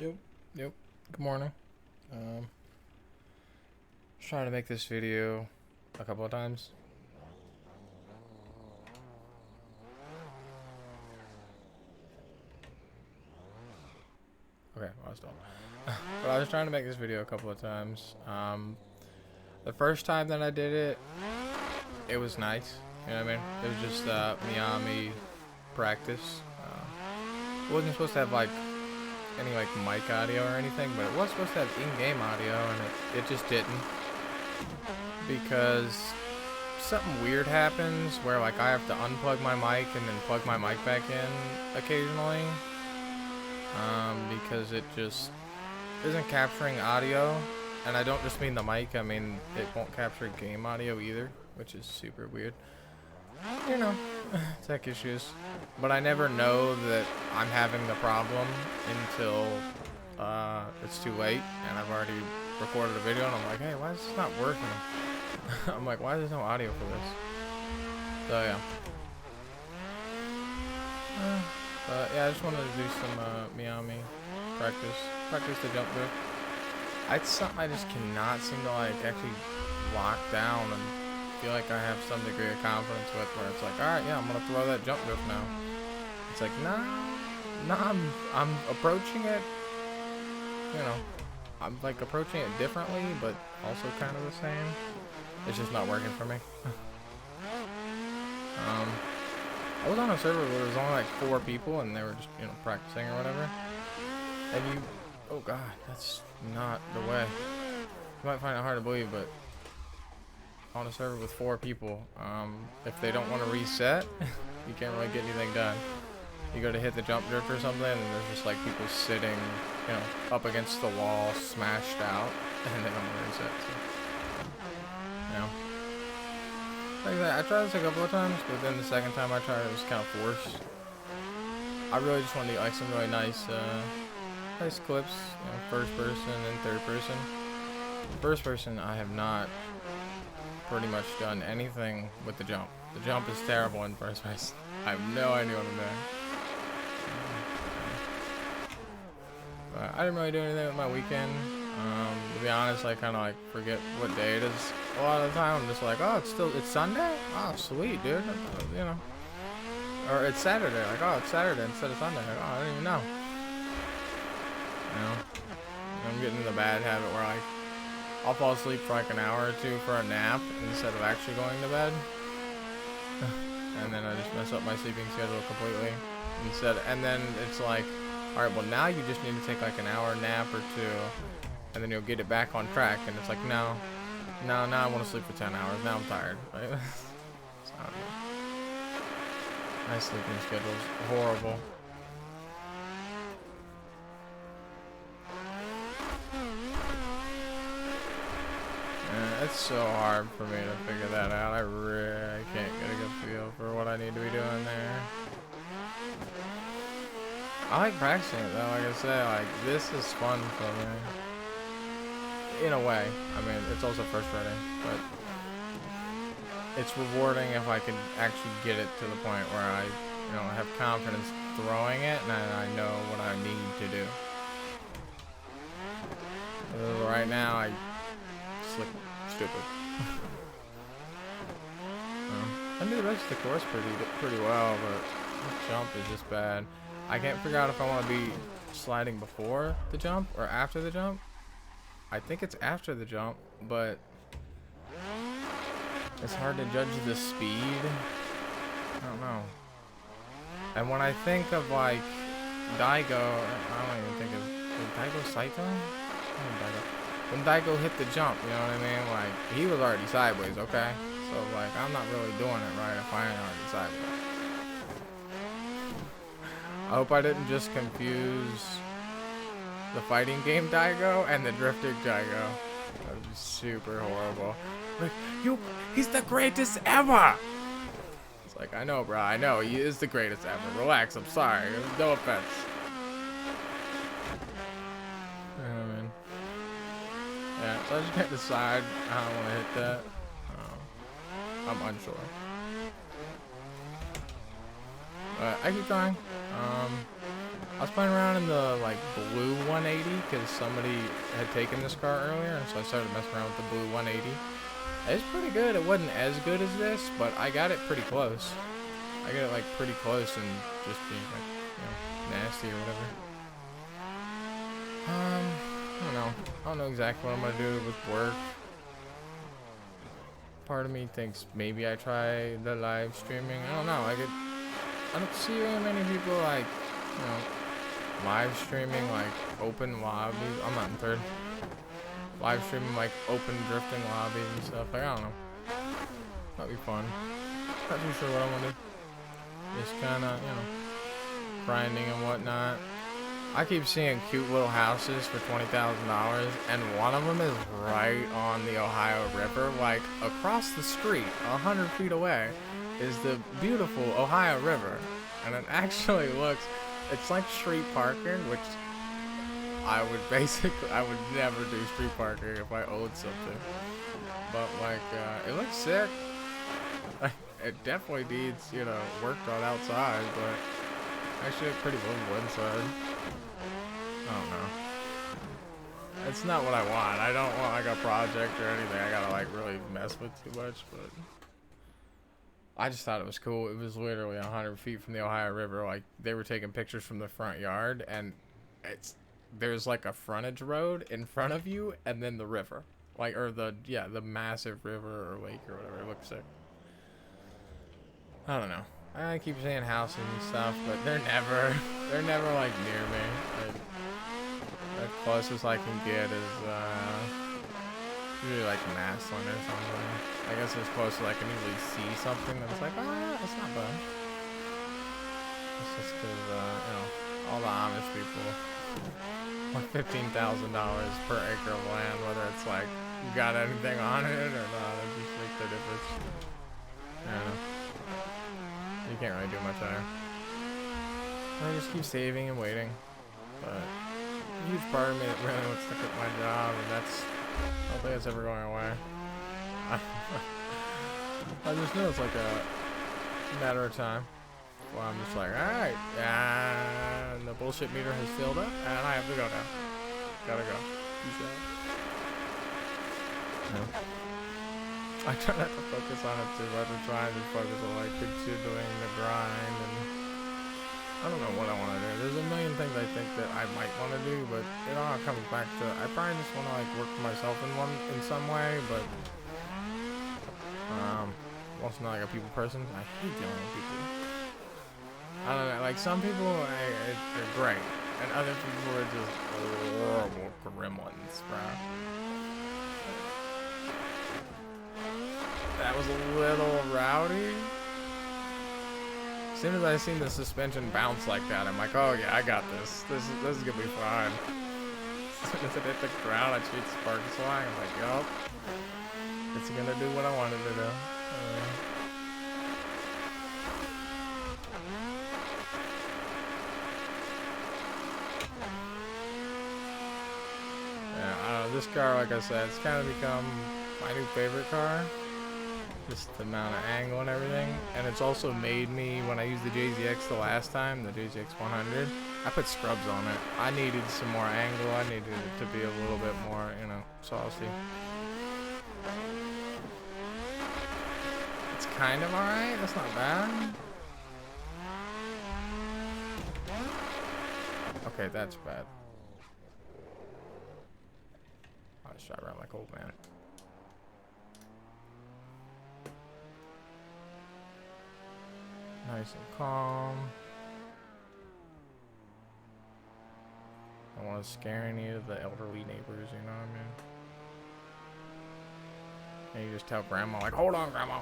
Yep, yep. Good morning. Um, just trying to make this video a couple of times. Okay, well, I was done. But I was trying to make this video a couple of times. The first time that I did it, it was nice. You know what I mean? It was just minami practice. It wasn't supposed to have like any like mic audio or anything, but it was supposed to have in-game audio, and it just didn't, because something weird happens where like I have to unplug my mic and then plug my mic back in occasionally, because it just isn't capturing audio. And I don't just mean the mic, I mean it won't capture game audio either, which is super weird. You know, tech issues. But I never know that I'm having the problem until it's too late and I've already recorded a video and I'm like, hey, why is this not working? I'm like, why is there no audio for this? So yeah. But yeah, I just wanted to do some minami practice the jump drift. It's something I just cannot seem to like actually lock down and feel like I have some degree of confidence with, where it's like, alright, yeah, I'm gonna throw that jump drift now. It's like, nah, I'm approaching it, you know, I'm like approaching it differently, but also kind of the same. It's just not working for me. I was on a server where there was only like 4 people and they were just, you know, practicing or whatever. And oh god, that's not the way. You might find it hard to believe, but on a server with 4 people, if they don't want to reset, you can't really get anything done. You go to hit the jump drift or something, and there's just like people sitting, you know, up against the wall, smashed out, and they don't want to reset. So, you know. Like that, I tried this a couple of times, but then the second time I tried it was kind of forced. I really just want to do like some really nice clips, you know, first person and third person. First person, I have not pretty much done anything with the jump. The jump is terrible in first person. I have no idea what I'm doing. But I didn't really do anything with my weekend. To be honest, I kind of like forget what day it is. A lot of the time, I'm just like, oh, it's Sunday? Oh, sweet, dude. You know. Or it's Saturday. Like, oh, it's Saturday instead of Sunday. Like, oh, I didn't even know. You know. I'm getting in the bad habit where like I'll fall asleep for like an hour or 2 for a nap instead of actually going to bed. And then I just mess up my sleeping schedule completely. And then it's like, alright, well now you just need to take like an hour nap or 2, and then you'll get it back on track. And it's like, no, now I want to sleep for 10 hours. Now I'm tired. Right? So, I don't know. My sleeping schedule's horrible. It's so hard for me to figure that out. I really can't get a good feel for what I need to be doing there. I like practicing it though, like I said, like this is fun for me. In a way. I mean, it's also frustrating, but it's rewarding if I can actually get it to the point where I, you know, have confidence throwing it and I know what I need to do. Right now, I slip stupid. I do the rest of the course pretty well, but the jump is just bad. I can't figure out if I want to be sliding before the jump or after the jump. I think it's after the jump, but it's hard to judge the speed. I don't know. And when I think of like Daigo, I don't even think of Daigo Saito? When Daigo hit the jump, you know what I mean? Like, he was already sideways, okay? So, like, I'm not really doing it right if I ain't already sideways. I hope I didn't just confuse the fighting game Daigo and the drifting Daigo. That would be super horrible. Like, he's the greatest ever! It's like, I know, bro, I know, he is the greatest ever. Relax, I'm sorry. No offense. Yeah, so I just can't decide how I want to hit that. I'm unsure. But I keep trying. I was playing around in the like blue 180 because somebody had taken this car earlier, and so I started messing around with the blue 180. It's pretty good. It wasn't as good as this, but I got it pretty close. I got it like pretty close and just being like, you know, nasty or whatever. I don't know. I don't know exactly what I'm gonna do with work. Part of me thinks maybe I try the live streaming. I don't know. I don't see very many people like, you know, live streaming like open lobbies. I'm not in third. Live streaming like open drifting lobbies and stuff. Like, I don't know. That'd be fun. Not too sure what I want to do. Just kind of, you know, grinding and whatnot. I keep seeing cute little houses for $20,000, and one of them is right on the Ohio River, like across the street, 100 feet away, is the beautiful Ohio River, and it actually looks, it's like street parking, which I would never do street parking if I owed something, but like, it looks sick. It definitely needs, you know, worked on outside, but actually pretty livable inside. I don't know. It's not what I want. I don't want like a project or anything I gotta like really mess with too much, but I just thought it was cool. It was literally 100 feet from the Ohio River. Like, they were taking pictures from the front yard, and there's like a frontage road in front of you, and then the river, like, or the massive river or lake or whatever. It looks sick. I don't know. I keep saying houses and stuff, but they're never like near me. Like, the closest I can get is usually like Massland or something. I guess as close as I can usually see something that's like, ah, that's not bad. It's just because, you know, all the Amish people want $15,000 per acre of land, whether it's like you got anything on it or not. It just makes the difference. I don't know. You can't really do much there. I just keep saving and waiting. But a huge part of me that really wants to quit my job, and I don't think it's ever going away. I just know it's like a matter of time. Well, I'm just like, alright, and the bullshit meter has filled up, and I have to go now. Gotta go. Peace out. No. I try not to focus on it too much. I'm trying to focus on like continuing the grind, and I don't know what I want to do. There's a million things I think that I might want to do, but it all comes back to I probably just want to like work for myself in some way, but also not like a people person. I hate dealing with people. I don't know, like some people they're great, and other people are just horrible gremlins, bro. That was a little rowdy. As soon as I seen the suspension bounce like that, I'm like, oh yeah, I got this. This is gonna be fine. As soon as it hit the ground, I shoot sparks flying. I'm like, yup, it's gonna do what I wanted to do. Yeah, I don't know. This car, like I said, it's kind of become my new favorite car. Just the amount of angle and everything, and it's also made me, when I used the JZX the last time, the JZX 100, I put scrubs on it. I needed some more angle. I needed it to be a little bit more, you know, saucy. It's kind of alright. That's not bad. Okay, that's bad. I'll just drive around like old man. Nice and calm. Don't want to scare any of the elderly neighbors, you know what I mean? And you just tell grandma, like, hold on, grandma.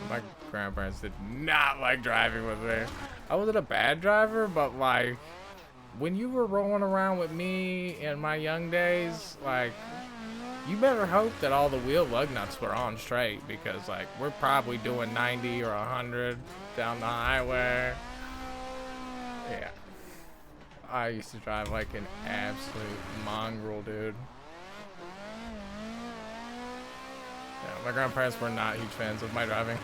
My grandparents did not like driving with me. I wasn't a bad driver, but like, when you were rolling around with me in my young days, like, you better hope that all the wheel lug nuts were on straight, because like we're probably doing 90 or 100 down the highway. Yeah. I used to drive like an absolute mongrel, dude. Yeah, my grandparents were not huge fans of my driving.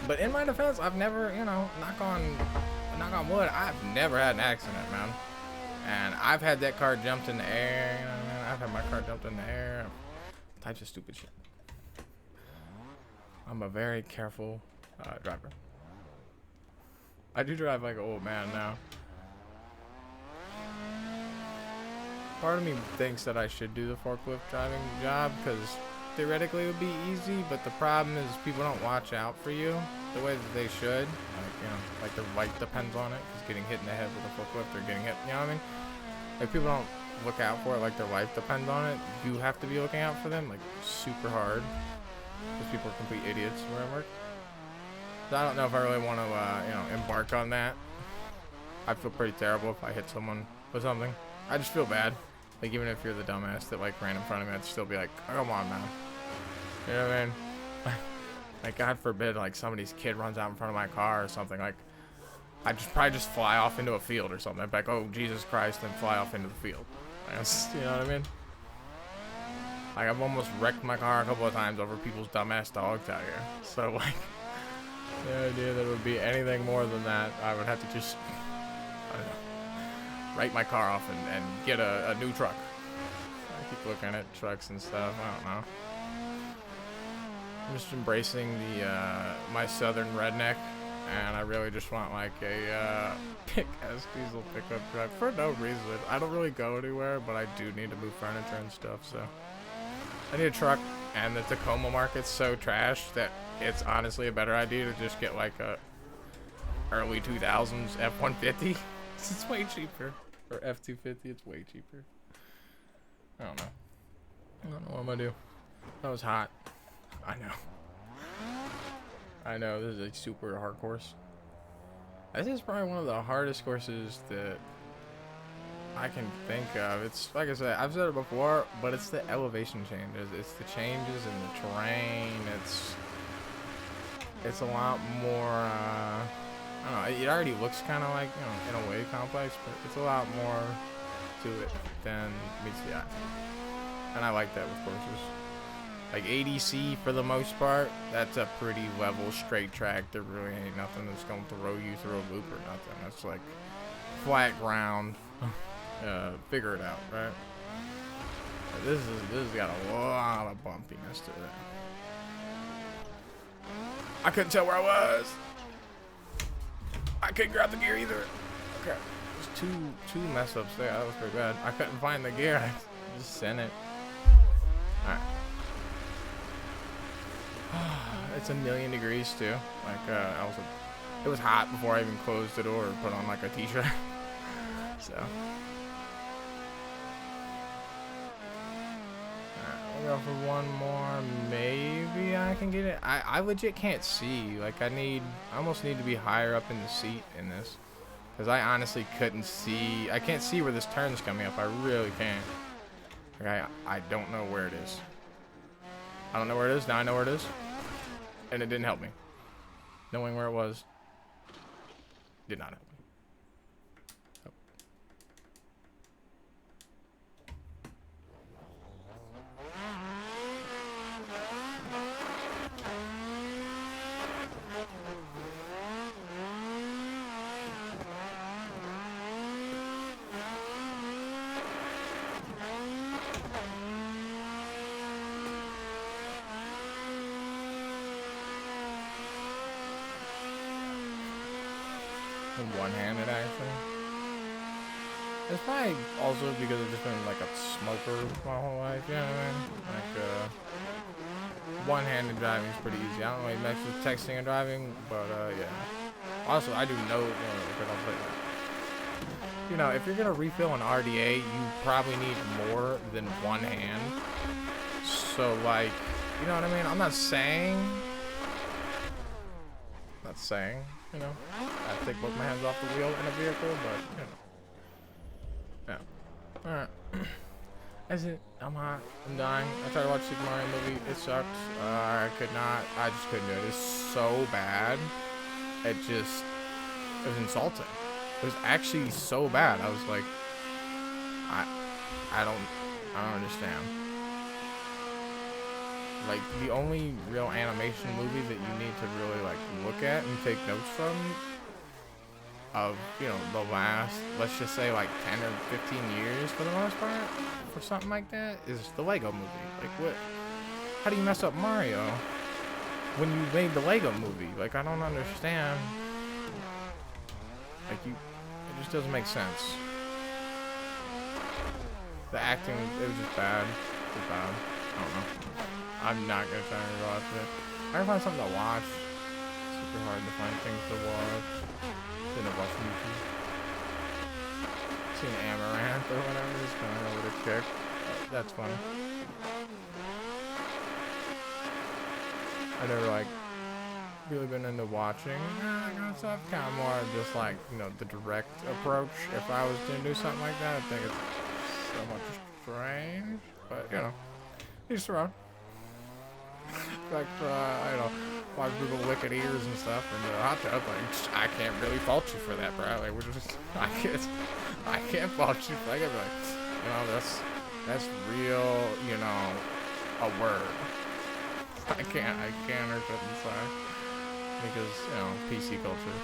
But in my defense, I've never, knock on wood, I've never had an accident, man. And I've had that car jumped in the air, I've had my car jumped in the air, types of stupid shit. I'm a very careful driver. I do drive like an old man now. Part of me thinks that I should do the forklift driving job because theoretically it would be easy, but the problem is people don't watch out for you the way that they should. Like their life depends on it, because getting hit in the head with a forklift or getting hit, you know what I mean? Like people don't look out for it like their life depends on it. You have to be looking out for them like super hard, because people are complete idiots where I work. So I don't know if I really want to, embark on that. I feel pretty terrible if I hit someone with something. I just feel bad. Like, even if you're the dumbass that, like, ran in front of me, I'd still be like, come on, man. You know what I mean? Like, God forbid, like, somebody's kid runs out in front of my car or something. Like, I'd probably just fly off into a field or something. I'd be like, oh, Jesus Christ, and fly off into the field. Like, you know what I mean? Like, I've almost wrecked my car a couple of times over people's dumbass dogs out here. So, like, the idea that it would be anything more than that, I would have to just, I don't know, write my car off and get a new truck. I keep looking at trucks and stuff. I don't know. I'm just embracing my southern redneck, and I really just want like a big-ass diesel pickup truck for no reason. I don't really go anywhere, but I do need to move furniture and stuff, so I need a truck. And the Tacoma market's so trash that it's honestly a better idea to just get like a early 2000s F-150. It's way cheaper. Or F-250, it's way cheaper. I don't know what I'm gonna do. That was hot. I know, this is a super hard course. This is probably one of the hardest courses that I can think of. It's, like I said, I've said it before, but it's the elevation changes. It's the changes in the terrain. It's a lot more, I don't know, it already looks kind of like, in a way complex, but it's a lot more to it than meets the eye. And I like that with courses. Like ADC, for the most part, that's a pretty level, straight track. There really ain't nothing that's going to throw you through a loop or nothing. It's like flat ground. Figure it out, right? But this has got a lot of bumpiness to it. I couldn't tell where I was. I couldn't grab the gear either. Okay, there's two mess ups there. That was pretty bad. I couldn't find the gear. I just sent it. All right. It's 1,000,000 degrees too. Like it was hot before I even closed the door or put on like a t-shirt. So. We'll go for one more. Maybe I can get it. I legit can't see. Like I almost need to be higher up in the seat in this, because I honestly couldn't see. I can't see where this turn's coming up. I really can't. Like I don't know where it is. I don't know where it is. Now I know where it is, and it didn't help me. Knowing where it was did not help me. One-handed, actually. It's probably also because I've just been like a smoker my whole life, you know what I mean? Like one-handed driving is pretty easy. I don't really mess with texting and driving, but yeah. Also, I do know, if you're gonna refill an RDA, you probably need more than one hand. So like, you know what I mean? I'm not saying, I take both my hands off the wheel in a vehicle, but, yeah. Alright. That's it. I'm hot. I'm dying. I tried to watch Super Mario movie. It sucked. I just couldn't do it. It's so bad. It was insulting. It was actually so bad. I was like, I don't understand. Like, the only real animation movie that you need to really, like, look at and take notes from of, you know, the last, let's just say, like, 10 or 15 years for the most part, for something like that, is the Lego movie. Like, what? How do you mess up Mario when you made the Lego movie? Like, I don't understand. Like, it just doesn't make sense. The acting, it was just bad. It was bad. I don't know. I'm not gonna try to rewatch it. I gotta find something to watch. It's super hard to find things to watch. Didn't watch YouTube. Seen Amaranth or whatever, just going over to kick. That's funny. I never like really been into watching stuff. Kind of more just like, you know, the direct approach. If I was to do something like that, I think it's so much strange. But you know, each their own. Like, I don't know, watch people lick at ears and stuff in the hot tub. Like, I can't really fault you for that, bro. Like, we're just, I can't fault you for that. I gotta be like, you know, that's real, you know, a word. I can't hurt that inside because, you know, PC culture.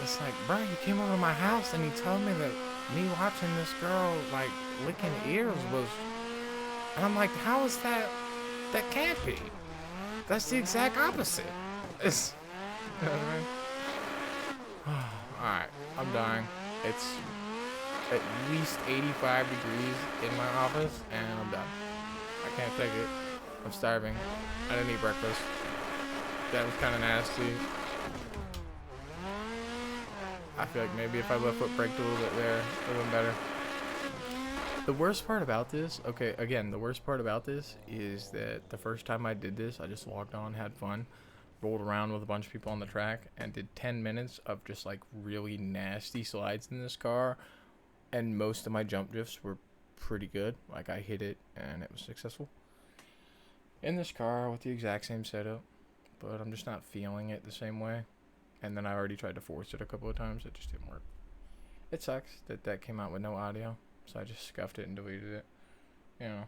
It's like, bro, you came over to my house and you told me that me watching this girl like licking ears was. And I'm like, how is that? That can't be. That's the exact opposite. It's, you know what I mean? Alright, I'm dying. It's at least 85 degrees in my office, and I'm done. I can't take it. I'm starving. I didn't eat breakfast. That was kind of nasty. I feel like maybe if I left foot braked a little bit there, it would have been better. The worst part about this, okay, again, the worst part about this is that the first time I did this, I just logged on, had fun, rolled around with a bunch of people on the track, and did 10 minutes of just, like, really nasty slides in this car, and most of my jump drifts were pretty good. Like, I hit it, and it was successful. In this car with the exact same setup, but I'm just not feeling it the same way. And then I already tried to force it a couple of times, it just didn't work. It sucks that that came out with no audio. So I just scuffed it and deleted it. You know.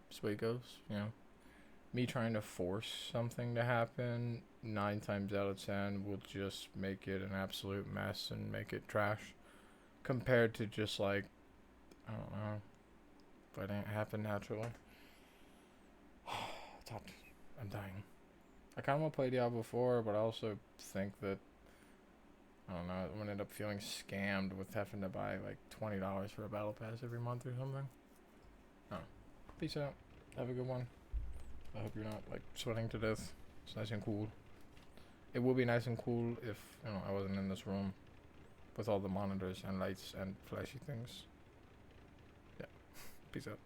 That's the way it goes, you know. Me trying to force something to happen, 9 times out of 10 will just make it an absolute mess and make it trash. Compared to just like, I don't know, letting it happen naturally. I'm dying. I kind of want to play Diablo 4, but I also think that, I don't know, I'm going to end up feeling scammed with having to buy like $20 for a battle pass every month or something. Oh. Peace out. Have a good one. I hope you're not like sweating to death. It's nice and cool. It would be nice and cool if, you know, I wasn't in this room with all the monitors and lights and flashy things. Yeah. Peace out.